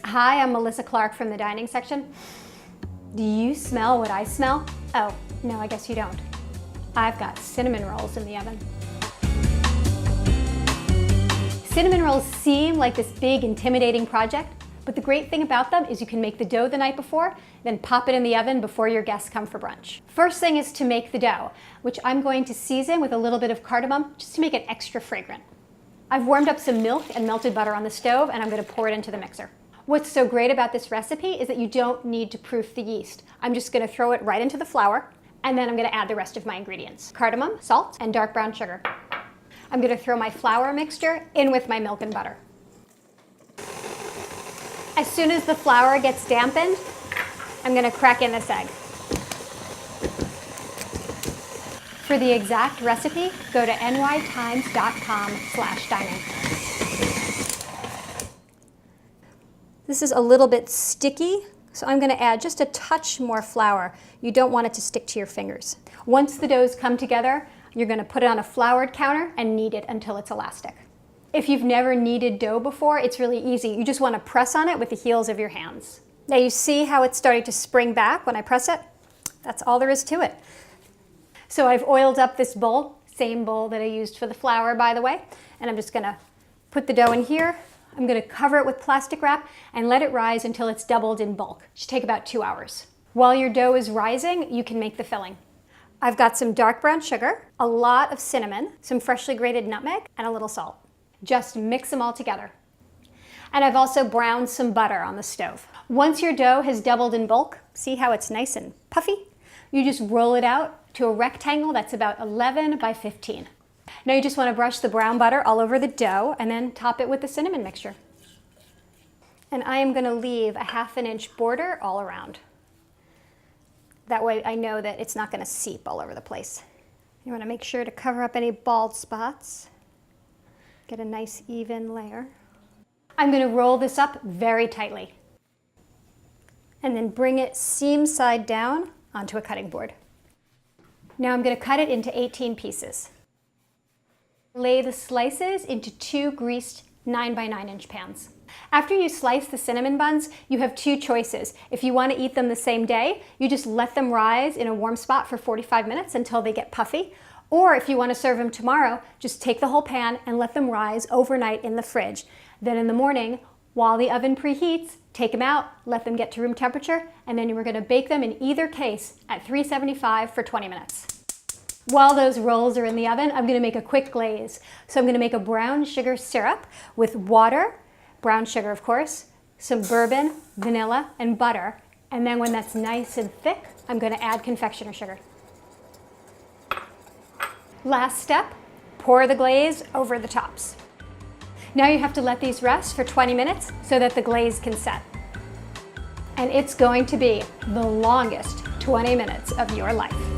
Hi, I'm Melissa Clark from the dining section. Do you smell what I smell? Oh, no, I guess you don't. I've got cinnamon rolls in the oven. Cinnamon rolls seem like this big, intimidating project, but the great thing about them is you can make the dough the night before, then pop it in the oven before your guests come for brunch. First thing is to make the dough, which I'm going to season with a little bit of cardamom just to make it extra fragrant. I've warmed up some milk and melted butter on the stove, and I'm going to pour it into the mixer. What's so great about this recipe is that you don't need to proof the yeast. I'm just going to throw it right into the flour, and then I'm going to add the rest of my ingredients: cardamom, salt, and dark brown sugar. I'm going to throw my flour mixture in with my milk and butter. As soon as the flour gets dampened, I'm going to crack in this egg. For the exact recipe, go to nytimes.com/dining. This is a little bit sticky, so I'm going to add just a touch more flour. You don't want it to stick to your fingers. Once the doughs come together, you're going to put it on a floured counter and knead it until it's elastic. If you've never kneaded dough before, it's really easy. You just want to press on it with the heels of your hands. Now you see how it's starting to spring back when I press it? That's all there is to it. So I've oiled up this bowl, same bowl that I used for the flour, by the way, and I'm just going to put the dough in here. I'm going to cover it with plastic wrap and let it rise until it's doubled in bulk. It should take about 2 hours. While your dough is rising, you can make the filling. I've got some dark brown sugar, a lot of cinnamon, some freshly grated nutmeg, and a little salt. Just mix them all together. And I've also browned some butter on the stove. Once your dough has doubled in bulk, see how it's nice and puffy? You just roll it out to a rectangle that's about 11 by 15. Now you just want to brush the brown butter all over the dough and then top it with the cinnamon mixture. And I am going to leave a 1/2 inch border all around. That way I know that it's not going to seep all over the place. You want to make sure to cover up any bald spots. Get a nice even layer. I'm going to roll this up very tightly and then bring it seam side down onto a cutting board. Now I'm going to cut it into 18 pieces. Lay the slices into 2 greased 9 by 9 inch pans. After you slice the cinnamon buns, you have 2 choices. If you want to eat them the same day, you just let them rise in a warm spot for 45 minutes until they get puffy. Or if you want to serve them tomorrow, just take the whole pan and let them rise overnight in the fridge. Then in the morning, while the oven preheats, take them out, let them get to room temperature, and then you're going to bake them in either case at 375 for 20 minutes. While those rolls are in the oven, I'm going to make a quick glaze. So I'm going to make a brown sugar syrup with water, brown sugar of course, some bourbon, vanilla, and butter. And then when that's nice and thick, I'm going to add confectioner sugar. Last step, pour the glaze over the tops. Now you have to let these rest for 20 minutes so that the glaze can set. And it's going to be the longest 20 minutes of your life.